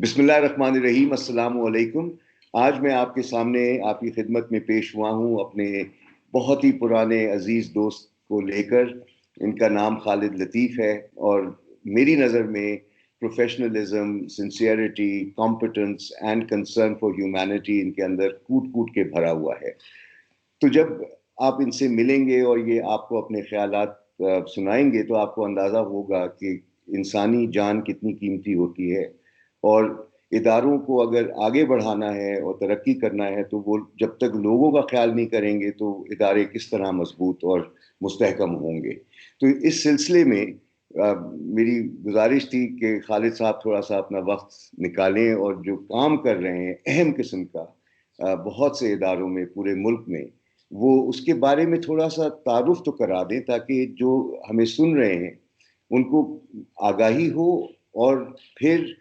बिस्मिल्लाहिर्रहमानिर्रहीम, अस्सलामु अलैकुम। आज मैं आपके सामने आपकी खिदमत में पेश हुआ हूँ अपने बहुत ही पुराने अजीज़ दोस्त को लेकर। इनका नाम खालिद लतीफ़ है और मेरी नज़र में professionalism, sincerity, competence and concern for humanity इनके अंदर कूट कूट के भरा हुआ है। तो जब आप इनसे मिलेंगे और ये आपको अपने ख्यालात सुनाएंगे तो आपको अंदाज़ा होगा कि इंसानी जान कितनी कीमती होती है और इदारों को अगर आगे बढ़ाना है और तरक्की करना है तो वो जब तक लोगों का ख्याल नहीं करेंगे तो इदारे किस तरह मजबूत और मुस्तहकम होंगे। तो इस सिलसिले में मेरी गुजारिश थी कि खालिद साहब थोड़ा सा अपना वक्त निकालें और जो काम कर रहे हैं अहम किस्म का बहुत से इदारों में पूरे मुल्क में, वो उसके बारे में थोड़ा सा तारुफ तो करा दें ताकि जो हमें सुन रहे हैं उनको आगाही हो और फिर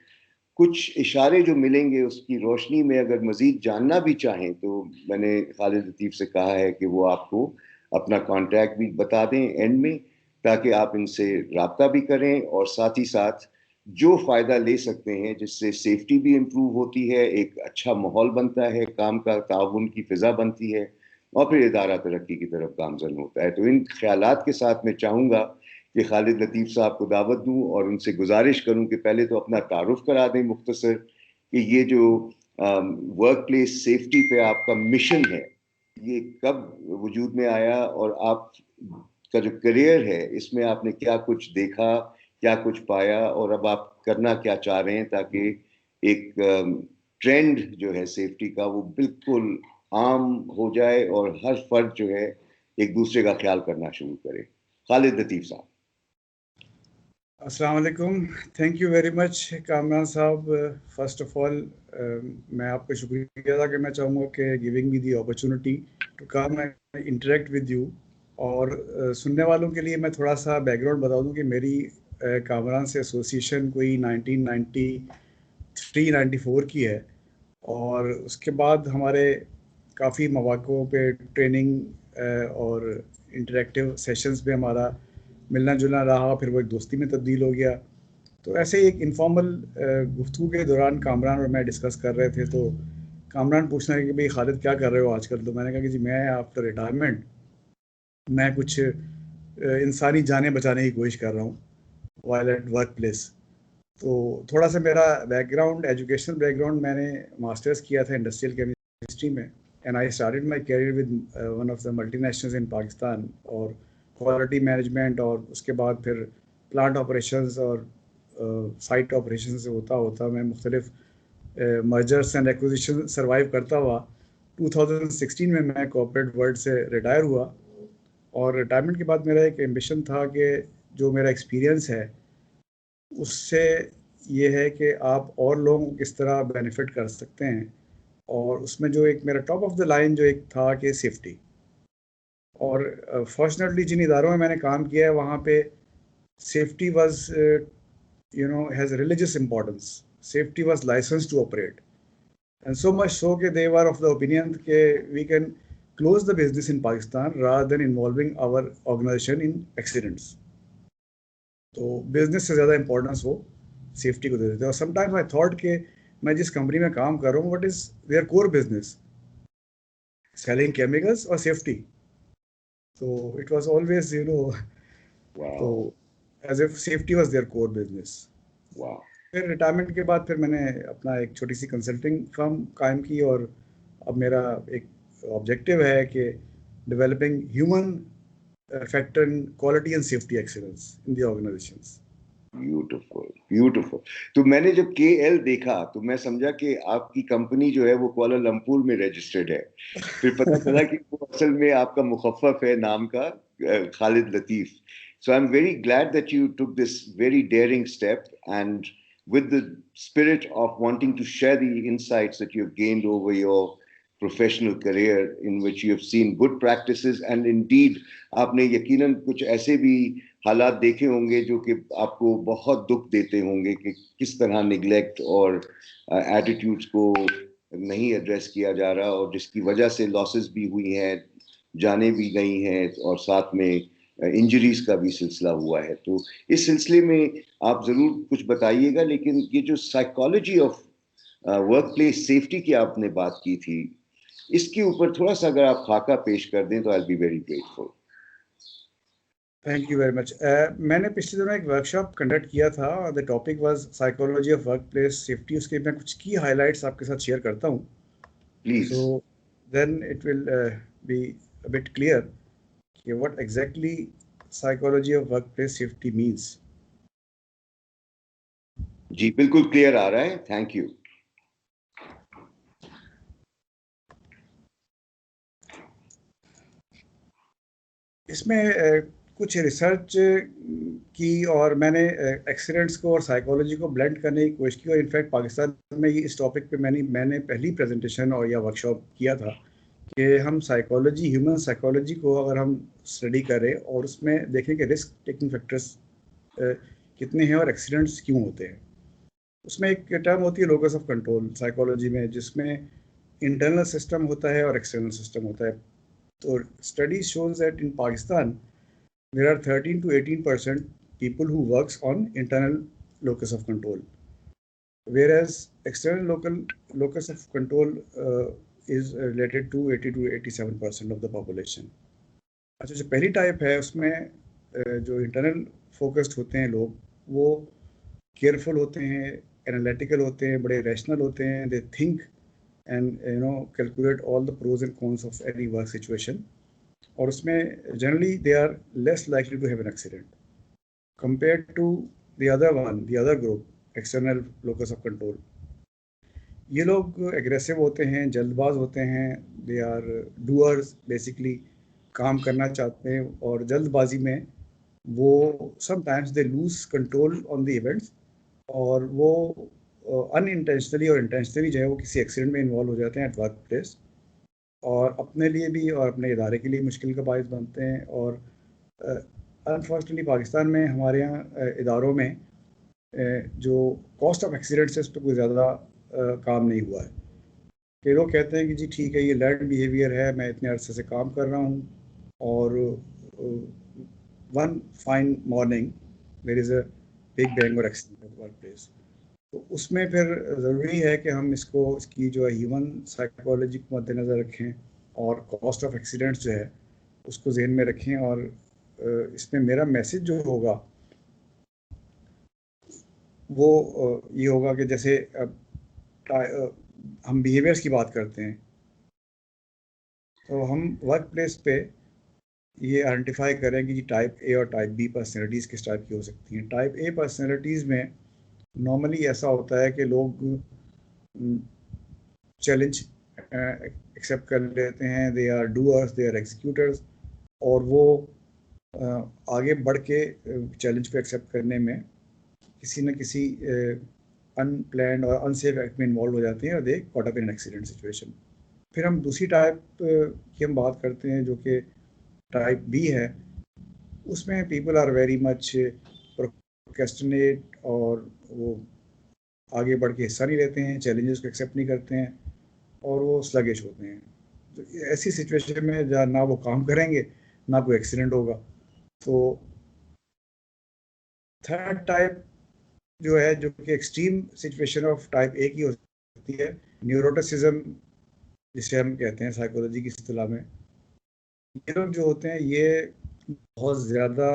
कुछ इशारे जो मिलेंगे उसकी रोशनी में अगर मजीद जानना भी चाहें तो मैंने खालिद लतीफ़ से कहा है कि वो आपको अपना कांटेक्ट भी बता दें एंड में, ताकि आप इनसे राब्ता भी करें और साथ ही साथ जो फ़ायदा ले सकते हैं जिससे सेफ्टी भी इम्प्रूव होती है, एक अच्छा माहौल बनता है, काम का ताउन की फ़िज़ा बनती है और फिर इदारा तरक्की की तरफ गामज़न होता है। तो इन ख्यालात के साथ मैं चाहूँगा कि खालिद लतीफ़ साहब को दावत दूं और उनसे गुजारिश करूं कि पहले तो अपना तारुफ करा दें मुख्तसर कि ये जो वर्क प्लेस सेफ्टी पे आपका मिशन है ये कब वजूद में आया और आप का जो करियर है इसमें आपने क्या कुछ देखा, क्या कुछ पाया और अब आप करना क्या चाह रहे हैं ताकि एक ट्रेंड जो है सेफ्टी का वो बिल्कुल आम हो जाए और हर फर्द जो है एक दूसरे का ख्याल करना शुरू करे। खालिद लतीफ़ साहब। अस्सलाम वालेकुम, thank you very much Kamran साहब। फर्स्ट ऑफ ऑल मैं आपका शुक्रिया अदा करना चाहूँगा कि giving me the opportunity to come and interact with you. और सुनने वालों के लिए मैं थोड़ा सा बैकग्राउंड बता दूं कि मेरी कामरान से एसोसिएशन कोई 1993-94 की है और उसके बाद हमारे काफ़ी मौक़ों पे ट्रेनिंग और इंटरेक्टिव सेशंस पे हमारा मिलना जुलना रहा, फिर वो एक दोस्ती में तब्दील हो गया। तो ऐसे ही एक इनफॉर्मल गुफ्तगू के दौरान कामरान और मैं डिस्कस कर रहे थे तो कामरान पूछना है कि भाई खालिद क्या कर रहे हो आजकल। तो मैंने कहा कि जी मैं आफ्टर रिटायरमेंट मैं कुछ इंसानी जानें बचाने की कोशिश कर रहा हूँ वाइल एट वर्क प्लेस। तो थोड़ा सा मेरा बैकग्राउंड, एजुकेशनल बैकग्राउंड, मैंने मास्टर्स किया था इंडस्ट्रियल केमिस्ट्री में and I started my career with one of the multinationals in Pakistan और क्वालिटी मैनेजमेंट और उसके बाद फिर प्लांट ऑपरेशंस और साइट ऑपरेशन से होता होता मैं मुख्तलिफ मर्जर्स एंड एक्विजिशन सर्वाइव करता हुआ 2016 में मैं कॉर्पोरेट वर्ल्ड से रिटायर हुआ। और रिटायरमेंट के बाद मेरा एक एम्बिशन था कि जो मेरा एक्सपीरियंस है उससे ये है कि आप और लोगों को किस तरह बेनिफिट कर सकते हैं। और उसमें जो एक मेरा टॉप ऑफ द लाइन जो एक था कि सेफ्टी। और फॉर्चुनेटली जिन इदारों में मैंने काम किया है वहाँ पे safety was has religious importance. Safety was licence to operate and so much so कि they were of the opinion के we can close the business in Pakistan rather than involving our organisation in accidents. तो business से ज़्यादा importance वो safety को दे देते हैं। और समटाइम्स आई थॉट कि मैं जिस कंपनी में काम कर रहा हूँ what is their core business, selling chemicals और सेफ्टी। तो इट वाज ऑलवेज तो as if safety was their core business. फिर रिटायरमेंट के बाद फिर मैंने अपना एक छोटी सी कंसल्टिंग फर्म कायम की और अब मेरा एक ऑब्जेक्टिव है कि developing human factor in quality and safety excellence in the organisations. Beautiful beautiful. तो मैंने जब KL देखा तो मैं समझा कि आपकी कंपनी जो है वो कुआलालंपुर में रजिस्टर्ड है। फिर पता चला कि वो असल में आपका मुखफ़्फ़फ है नाम का, खालिद लतीफ़। So I'm very glad that you took this very daring step and with the spirit of wanting to share the insights that you've gained over your professional career in which you have seen good practices and indeed आपने यकीनन कुछ ऐसे भी हालात देखे होंगे जो कि आपको बहुत दुख देते होंगे कि किस तरह निगलेक्ट और एटीट्यूड्स को नहीं एड्रेस किया जा रहा और जिसकी वजह से लॉसेस भी हुई हैं, जानें भी गई हैं और साथ में इंजरीज का भी सिलसिला हुआ है। तो इस सिलसिले में आप ज़रूर कुछ बताइएगा, लेकिन ये जो psychology of workplace safety की आपने बात की थी, इसके ऊपर थोड़ा सा अगर आप खाका पेश कर दें तो I be very grateful. Thank you very much. मैंने पिछले दिनों एक वर्कशॉप कंडक्ट किया था, the topic was psychology of workplace safety. उसके मैं कुछ की हाइलाइट्स आपके साथ शेयर करता हूँ, please. So then it will be a bit clear कि what exactly psychology of workplace safety means. जी बिल्कुल क्लियर आ रहा है, थैंक यू। इसमें कुछ रिसर्च की और मैंने एक्सीडेंट्स को और साइकोलॉजी को ब्लेंड करने की कोशिश की, और इनफैक्ट पाकिस्तान में ये इस टॉपिक पे मैंने पहली प्रेजेंटेशन और या वर्कशॉप किया था कि हम साइकोलॉजी, ह्यूमन साइकोलॉजी को अगर हम स्टडी करें और उसमें देखें कि रिस्क टेकिंग फैक्टर्स कितने हैं और एक्सीडेंट्स क्यों होते हैं। उसमें एक टर्म होती है लोकस ऑफ कंट्रोल साइकोलॉजी में, जिसमें इंटरनल सिस्टम होता है और एक्सटर्नल सिस्टम होता है। तो study shows that in Pakistan there are 13 to 18% people who works on internal locus of control, whereas external local locus of control is related to 80 to 87% of the population. अच्छा, जो पहली type है उसमें जो internal focused होते हैं लोग, वो केयरफुल होते हैं, एनालिटिकल होते हैं, बड़े रैशनल होते हैं, they think and calculate all the pros and cons of any work situation, और उसमें generally they are less likely to have an accident compared to the other one, the other group, external locus of control. ये लोग aggressive होते हैं, जल्दबाज होते हैं, they are doors, basically काम करना चाहते हैं, और जल्दबाजी में वो sometimes they lose control on the events, और वो अनइंटेंशनली और इंटेंशनली जो है वो किसी एक्सीडेंट में इन्वॉल्व हो जाते हैं एट वर्क प्लेस, और अपने लिए भी और अपने इदारे के लिए मुश्किल का बायस बनते हैं। और अनफॉर्चुनेटली पाकिस्तान में हमारे यहाँ इदारों में जो कॉस्ट ऑफ एक्सीडेंट्स है उस पर कोई ज़्यादा काम नहीं हुआ है। कि लोग कहते हैं कि जी ठीक है, ये लर्न बिहेवियर है, मैं इतने अरसे से काम कर रहा हूँ, और one fine morning there is a big bang और एक्सीडेंट एट वर्क प्लेस। तो उसमें फिर ज़रूरी है कि हम इसकी जो है ह्यूमन साइकोलॉजी को मद्देनज़र रखें, और कॉस्ट ऑफ एक्सीडेंट्स जो है उसको जहन में रखें। और इसमें मेरा मैसेज जो होगा वो ये होगा कि जैसे हम बिहेवियर्स की बात करते हैं, तो हम वर्क प्लेस पे ये आइडेंटिफाई करें कि टाइप ए और टाइप बी पर्सनैलिटीज़ किस टाइप की हो सकती हैं। टाइप ए पर्सनैलिटीज़ में नॉर्मली ऐसा होता है कि लोग चैलेंज एक्सेप्ट कर लेते हैं, they are doers, they are executors, और वो आगे बढ़ के चैलेंज को एक्सेप्ट करने में किसी न किसी अनप्लैंड और अनसेफ एक्ट में इन्वॉल्व हो जाते हैं, और they caught up in an accident situation. फिर हम दूसरी टाइप की हम बात करते हैं जो कि टाइप बी है। उसमें people are very much procrastinate, और वो आगे बढ़ के हिस्सा नहीं लेते हैं, चैलेंजेस को एक्सेप्ट नहीं करते हैं, और वो स्लगिश होते हैं। तो ऐसी सिचुएशन में जहाँ ना वो काम करेंगे ना कोई एक्सीडेंट होगा। तो थर्ड टाइप जो है, जो कि extreme situation of type A की हो सकती है, न्यूरोटिसिज्म जिसे हम कहते हैं साइकोलॉजी की इस्तिलाह में। ये लोग जो होते हैं ये बहुत ज़्यादा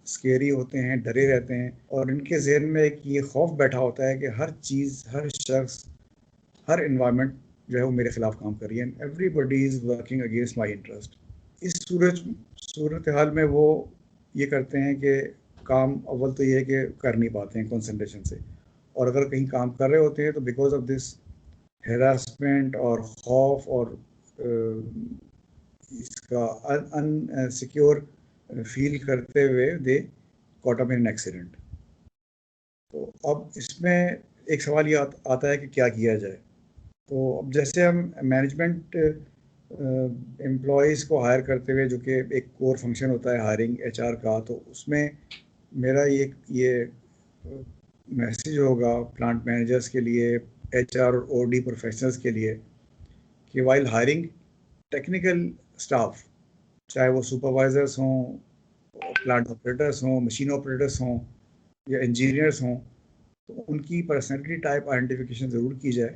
स्केरी होते हैं, डरे रहते हैं, और इनके जहन में एक ये खौफ बैठा होता है कि हर चीज़, हर शख्स, हर इन्वायरमेंट जो है वो मेरे खिलाफ काम कर रही है, everybody is working against my interest. इस सूरत हाल में वो ये करते हैं कि काम अव्वल तो ये है कि कर नहीं पाते हैं कंसंट्रेशन से, और अगर कहीं काम कर रहे होते हैं तो बिकॉज ऑफ दिस हेरासमेंट और खौफ और इसका अनसिक्योर फील करते हुए they caught up in an accident. तो अब इसमें एक सवाल ये आता है कि क्या किया जाए। तो अब जैसे हम मैनेजमेंट एम्प्लॉयज़ को हायर करते हुए, जो कि एक कोर फंक्शन होता है हायरिंग एचआर का, तो उसमें मेरा ये मैसेज होगा प्लांट मैनेजर्स के लिए, एचआर और ओडी प्रोफेशनल्स के लिए, कि वाइल हायरिंग टेक्निकल स्टाफ, चाहे वो सुपरवाइजर्स हों, प्लांट ऑपरेटर्स हों, मशीन ऑपरेटर्स हों, या इंजीनियर्स हों, तो उनकी पर्सनैलिटी टाइप आइडेंटिफिकेशन ज़रूर की जाए,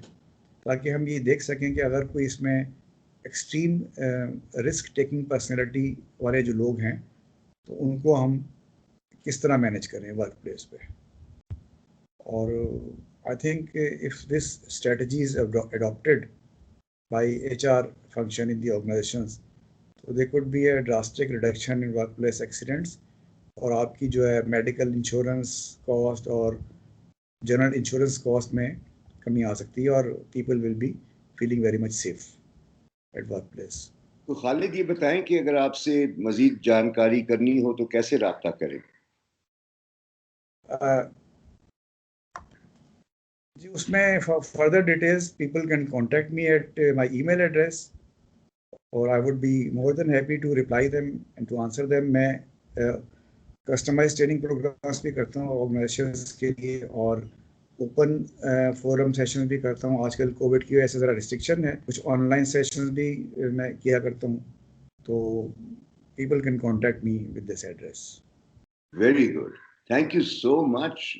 ताकि हम ये देख सकें कि अगर कोई इसमें एक्सट्रीम रिस्क टेकिंग पर्सनैलिटी वाले जो लोग हैं तो उनको हम किस तरह मैनेज करें वर्क प्लेस पे। और I think if this strategy is adopted by HR function in the organizations, so there could be a drastic reduction in workplace accidents, और आपकी जो है मेडिकल इंश्योरेंस कॉस्ट और जनरल इंश्योरेंस कॉस्ट में कमी आ सकती है और people will be feeling very much safe at work place. तो खालिद ये बताएं कि अगर आपसे मजीद जानकारी करनी हो तो कैसे राब्ता करें? जी, उसमें further details people can contact me at my email address और I would be more than happy to reply them and to answer them. मैं कस्टमाइज ट्रेनिंग प्रोग्राम्स भी करता हूँ ऑर्गेनाइजेशंस के लिए और ओपन फोरम सेशन भी करता हूँ। आजकल कोविड की वजह से ज़रा रिस्ट्रिक्शन है, कुछ ऑनलाइन सेशंस भी मैं किया करता हूँ, तो people can contact me with this address. Very good, thank you so much.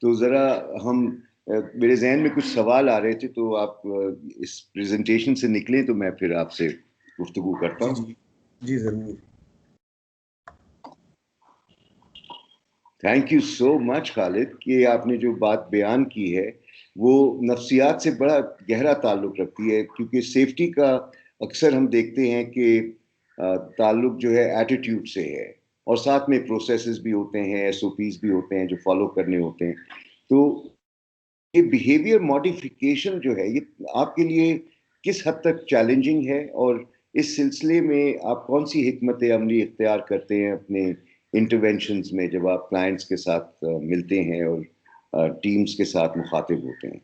तो ज़रा हम मेरे जहन में कुछ सवाल आ रहे थे, तो आप इस प्रेजेंटेशन से निकलें तो मैं फिर आपसे गुफ्तगू करता हूँ। जी जी ज़रूर। Thank you so much Khalid कि आपने जो बात बयान की है वो नफ्सियात से बड़ा गहरा ताल्लुक़ रखती है, क्योंकि सेफ्टी का अक्सर हम देखते हैं कि ताल्लुक़ जो है एटीट्यूड से है और साथ में प्रोसेसेस भी होते हैं, SOPs भी होते हैं जो फॉलो करने होते हैं। तो ये बिहेवियर मॉडिफिकेशन जो है ये आपके लिए किस हद तक चैलेंजिंग है, और इस सिलसिले में आप कौन सी हिकमत अमली इख्तियार करते हैं अपने इंटरवेंशंस में जब आप क्लाइंट्स के साथ मिलते हैं और टीम्स के साथ मुखातिब होते हैं?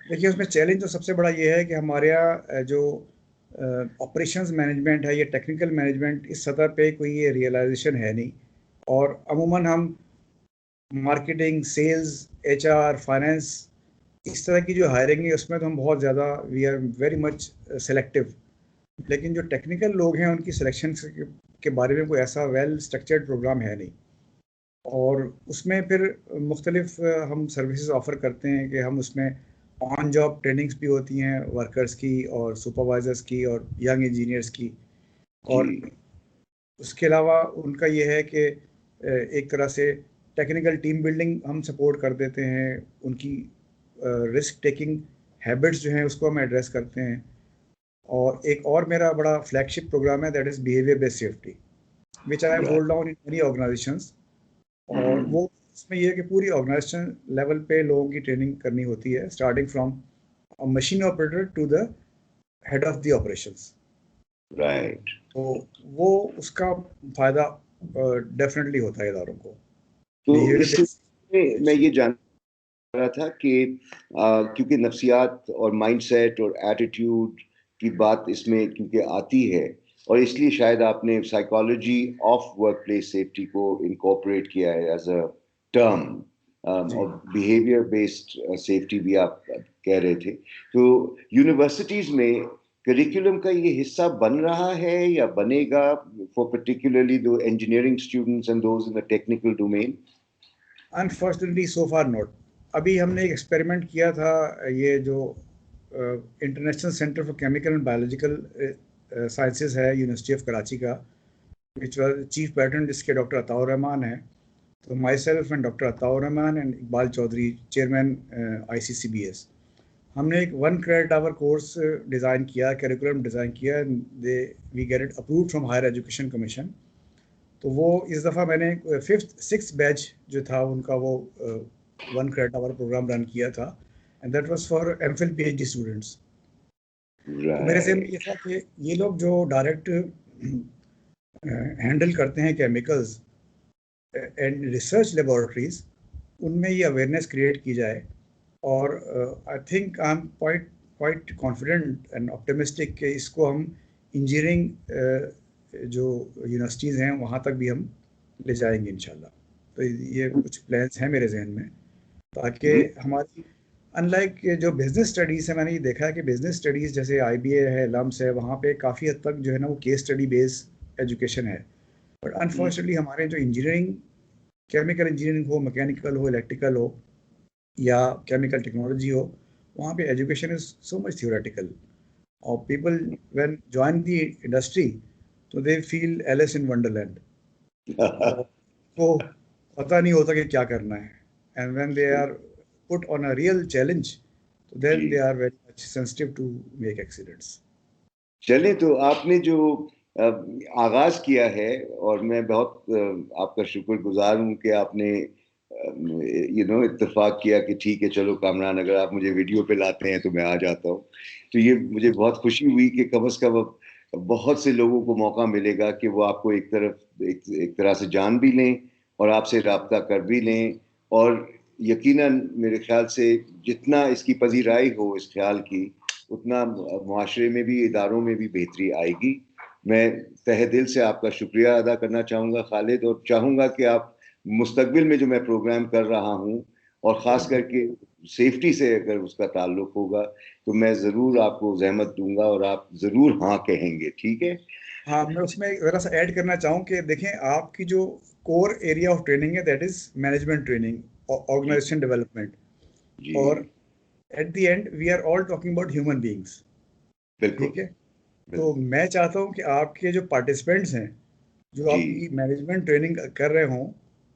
देखिए, उसमें चैलेंज तो सबसे बड़ा ये है कि हमारे यहाँ जो ऑपरेशंस मैनेजमेंट है, ये टेक्निकल मैनेजमेंट इस सतह पे कोई ये रियलाइजेशन है नहीं। और अमूमन हम मार्केटिंग, सेल्स, HR, फाइनेंस, इस तरह की जो हायरिंग है उसमें तो हम बहुत ज़्यादा we are very much selective. लेकिन जो टेक्निकल लोग हैं उनकी सिलेक्शन के बारे में कोई ऐसा वेल स्ट्रक्चर्ड प्रोग्राम है नहीं। और उसमें फिर मुख्तलिफ हम सर्विसेज ऑफ़र करते हैं कि हम उसमें ऑन जॉब ट्रेनिंग्स भी होती हैं वर्कर्स की और सुपरवाइजर्स की और यंग इंजीनियर्स की। और उसके अलावा उनका ये है कि एक तरह से टेक्निकल टीम बिल्डिंग हम सपोर्ट कर देते हैं, उनकी रिस्क टेकिंग हैबिट्स जो हैं उसको हम एड्रेस करते हैं। और एक और मेरा बड़ा फ्लैगशिप प्रोग्राम है, that is behaviour based safety, which I roll down in many organisations. और वो इसमें ये है कि पूरी ऑर्गेनाइजेशन लेवल पे लोगों की ट्रेनिंग करनी होती है, starting from machine operator to the head of the operations. Right. तो वो उसका फ़ायदा डेफिनेटली होता है इदारों को। तो इसमें मैं ये जान रहा था कि क्योंकि नफ्सियात और माइंडसेट और एटीट्यूड की बात इसमें क्योंकि आती है, और इसलिए शायद आपने साइकोलॉजी ऑफ वर्कप्लेस सेफ्टी को इनकॉर्पोरेट किया है एज अ टर्म, और बिहेवियर बेस्ड सेफ्टी भी आप कह रहे थे। तो यूनिवर्सिटीज में करिकुलम का ये हिस्सा बन रहा है या बनेगा फॉर पर्टिकुलरली दो engineering students and those in the technical domain? Unfortunately so far not. अभी हमने एक एक्सपेरिमेंट किया था, ये जो international centre for chemical and biological sciences है यूनिवर्सिटी ऑफ कराची का, विच वॉज चीफ पैटर्न जिसके डॉक्टर अताउर रहमान है। तो myself and doctor Ataur Rahman and Iqbal Chaudhry, chairman ICCBS, हमने एक 1 क्रेडिट आवर कोर्स डिज़ाइन किया, करिकुलम डिज़ाइन किया, they we get it approved from higher education commission. तो वो इस दफ़ा मैंने 5th 6th बैच जो था उनका वो 1 क्रेडिट आवर प्रोग्राम रन किया था, and that was for MPhil PhD students. तो मेरे से ये था कि ये लोग जो डायरेक्ट हैंडल करते हैं केमिकल्स एंड रिसर्च लेबोरेटरीज, उनमें ये अवेयरनेस क्रिएट की जाए। और I think I am quite confident and optimistic कि इसको हम इंजीनियरिंग जो यूनिवर्सिटीज़ हैं वहाँ तक भी हम ले जाएंगे इंशाल्लाह। तो ये कुछ प्लान्स हैं मेरे जहन में, ताकि हमारी अनलाइक जो बिज़नेस स्टडीज़ है, मैंने ये देखा है कि बिज़नेस स्टडीज़ जैसे IBA है, लम्स है, वहाँ पे काफ़ी हद तक जो है ना वो केस स्टडी बेस्ड एजुकेशन है। बट अनफॉर्चुनेटली हमारे जो इंजीनियरिंग, केमिकल इंजीनियरिंग हो, मैकेनिकल हो, इलेक्ट्रिकल हो या केमिकल टेक्नोलॉजी हो, वहाँ पे education is so much theoretical, और people when join the industry तो they feel Alice in Wonderland, और तो पता नहीं होता कि क्या करना है, and when they are put on a real challenge तो देन जी they are very much sensitive to make accidents. चलें, तो आपने जो आगाज किया है, और मैं बहुत आपका शुक्रगुजार हूं कि आपने इत्तेफाक किया कि ठीक है चलो कामरान, अगर आप मुझे वीडियो पे लाते हैं तो मैं आ जाता हूँ। तो ये मुझे बहुत खुशी हुई कि कम से कम अब बहुत से लोगों को मौका मिलेगा कि वो आपको एक तरह से जान भी लें और आपसे रब्ता कर भी लें, और यकीनन मेरे ख्याल से जितना इसकी पजीराई हो इस ख्याल की, उतना मुआशरे में भी, इदारों में भी बेहतरी आएगी। मैं तहे दिल से आपका शुक्रिया अदा करना चाहूँगा खालिद, और चाहूँगा कि आप मुस्तकबिल में जो मैं प्रोग्राम कर रहा हूँ, और ख़ास करके सेफ्टी से अगर उसका ताल्लुक होगा, तो मैं ज़रूर आपको जहमत दूंगा और आप ज़रूर हाँ कहेंगे, ठीक है? हाँ, मैं उसमें ज़रा सा ऐड करना चाहूँ कि देखें, आपकी जो कोर एरिया ऑफ ट्रेनिंग है दैट इज़ मैनेजमेंट ट्रेनिंग और जी ऑर्गेनाइजेशन डेवलपमेंट, जी और at the end we are all talking about human beings, बिल्कुल ठीक है? तो बिल्कुल। मैं चाहता हूँ कि आपके जो पार्टिसिपेंट्स हैं, जो जी आपकी मैनेजमेंट ट्रेनिंग कर रहे हों,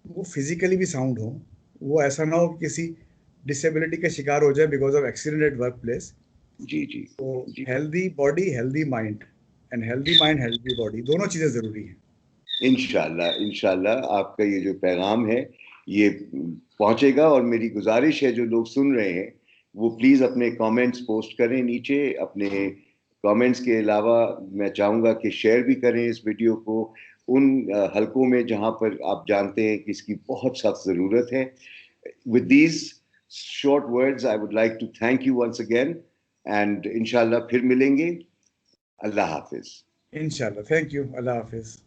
वो फिजिकली भी साउंड हों, वो ऐसा ना हो कि किसी डिसेबिलिटी का शिकार हो जाए because of accident at work place. जी जी तो जी। Healthy body healthy mind, and healthy mind healthy body, दोनों चीज़ें ज़रूरी हैं। इंशाल्लाह इंशाल्लाह आपका ये जो पैगाम है ये पहुंचेगा, और मेरी गुजारिश है जो लोग सुन रहे हैं वो प्लीज़ अपने कमेंट्स पोस्ट करें नीचे। अपने कमेंट्स के अलावा मैं चाहूँगा कि शेयर भी करें इस वीडियो को उन हलकों में जहां पर आप जानते हैं कि इसकी बहुत सख्त ज़रूरत है। With these short words I would like to thank you once again, and इंशाल्लाह फिर मिलेंगे। अल्लाह हाफिज। इंशाल्लाह, थैंक यू, अल्लाह हाफिज़।